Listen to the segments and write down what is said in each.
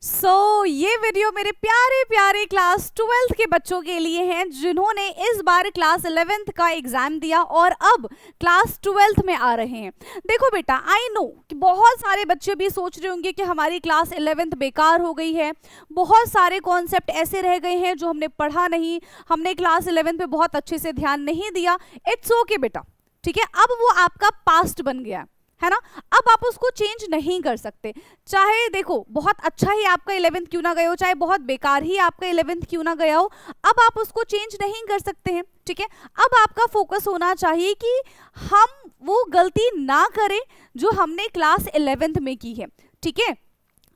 ये वीडियो मेरे प्यारे प्यारे क्लास 12th के बच्चों के लिए हैं जिन्होंने इस बार क्लास 11th का एग्जाम दिया और अब क्लास 12th में आ रहे हैं। देखो बेटा, आई नो कि बहुत सारे बच्चे भी सोच रहे होंगे कि हमारी क्लास 11th बेकार हो गई है, बहुत सारे कॉन्सेप्ट ऐसे रह गए हैं जो हमने पढ़ा नहीं, हमने क्लास 11th पे बहुत अच्छे से ध्यान नहीं दिया। इट्स ओके बेटा, ठीक है, अब वो आपका पास्ट बन गया है ना। अब आप उसको चेंज नहीं कर सकते, चाहे देखो बहुत अच्छा ही आपका 11th क्यों ना गया हो, चाहे बहुत बेकार ही आपका 11th क्यों ना गया हो, अब आप उसको चेंज नहीं कर सकते हैं। ठीक है, अब आपका फोकस होना चाहिए कि हम वो गलती ना करें जो हमने क्लास 11th में की है। ठीक है,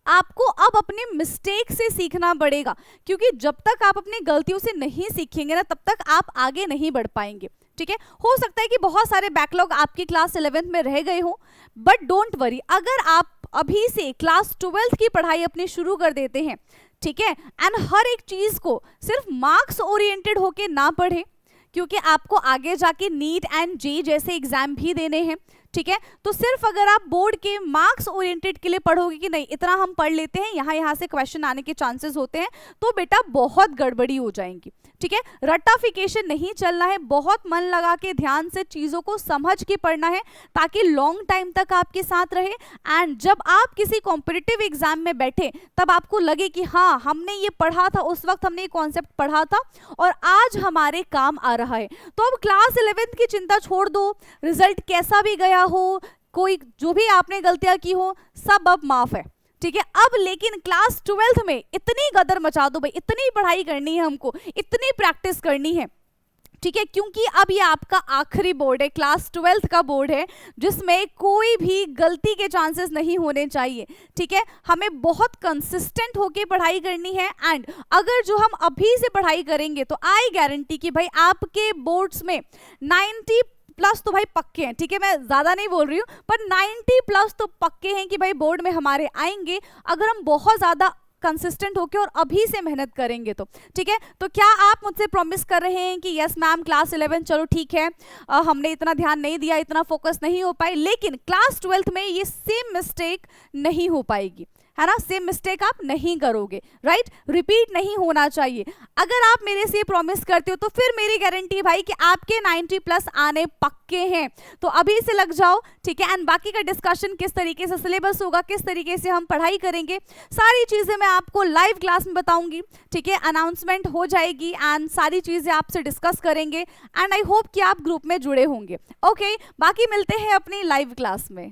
आपको अब अपने मिस्टेक से सीखना पड़ेगा, क्योंकि जब तक आप अपनी गलतियों से नहीं सीखेंगे ना, तब तक आप आगे नहीं बढ़ पाएंगे। ठीक है, हो सकता है कि बहुत सारे बैकलॉग आपकी क्लास 11th में रह गए हो, बट डोंट वरी, अगर आप अभी से क्लास 12th की पढ़ाई अपनी शुरू कर देते हैं, ठीक है, एंड हर एक चीज को सिर्फ मार्क्स ओरिएंटेड होके ना पढ़े, क्योंकि आपको आगे जाके नीट एंड जे जैसे एग्जाम भी देने हैं। ठीक है, तो सिर्फ अगर आप बोर्ड के मार्क्स ओरिएंटेड के लिए पढ़ोगे कि नहीं इतना हम पढ़ लेते हैं, यहाँ से क्वेश्चन आने के चांसेस होते हैं, तो बेटा बहुत गड़बड़ी हो जाएंगी। ठीक है, रट्टाफिकेशन नहीं चलना है, बहुत मन लगा के ध्यान से चीजों को समझ के पढ़ना है ताकि लॉन्ग टाइम तक आपके साथ रहे, एंड जब आप किसी कॉम्पिटिटिव एग्जाम में बैठे तब आपको लगे कि हाँ हमने ये पढ़ा था, उस वक्त हमने ये कॉन्सेप्ट पढ़ा था और आज हमारे काम आ रहा है। तो अब क्लास 11th की चिंता छोड़ दो, रिजल्ट कैसा भी गया हो, कोई जो भी आपने गलतियां की हो, सब अब माफ है। ठीक है, अब लेकिन क्लास 12th में इतनी गदर मचा दो भाई, इतनी पढ़ाई करनी है हमको, इतनी प्रैक्टिस करनी है। ठीक है, क्योंकि अब ये आपका आखिरी बोर्ड है, क्लास 12th का बोर्ड है, जिसमें कोई भी गलती के चांसेस नहीं होने चाहिए। ठीक है, हमें बहुत कंसिस्टेंट होके पढ़ाई करनी है, एंड अगर जो हम अभी से पढ़ाई करेंगे तो आई गारंटी कि भाई आपके बोर्ड्स में 90 प्लस तो भाई पक्के हैं। ठीक है, मैं ज्यादा नहीं बोल रही हूँ, पर 90 प्लस तो पक्के हैं कि भाई बोर्ड में हमारे आएंगे, अगर हम बहुत ज्यादा कंसिस्टेंट होके और अभी से मेहनत करेंगे तो। ठीक है, तो क्या आप मुझसे प्रॉमिस कर रहे हैं कि यस मैम क्लास 11 चलो ठीक है, हमने इतना ध्यान नहीं दिया, इतना फोकस नहीं हो पाए, लेकिन क्लास 12th में ये सेम मिस्टेक नहीं हो पाएगी, है ना, सेम मिस्टेक आप नहीं करोगे, राइट, रिपीट नहीं होना चाहिए। अगर आप मेरे से प्रॉमिस करते हो तो फिर मेरी गारंटी भाई कि आपके 90 प्लस आने पक्के हैं, तो अभी से लग जाओ। ठीक है, एंड बाकी का डिस्कशन किस तरीके से सिलेबस होगा, किस तरीके से हम पढ़ाई करेंगे, सारी चीजें मैं आपको लाइव क्लास में बताऊंगी। ठीक है, अनाउंसमेंट हो जाएगी एंड सारी चीजें आपसे डिस्कस करेंगे, एंड आई होप कि आप ग्रुप में जुड़े होंगे। ओके, बाकी मिलते हैं अपनी लाइव क्लास में।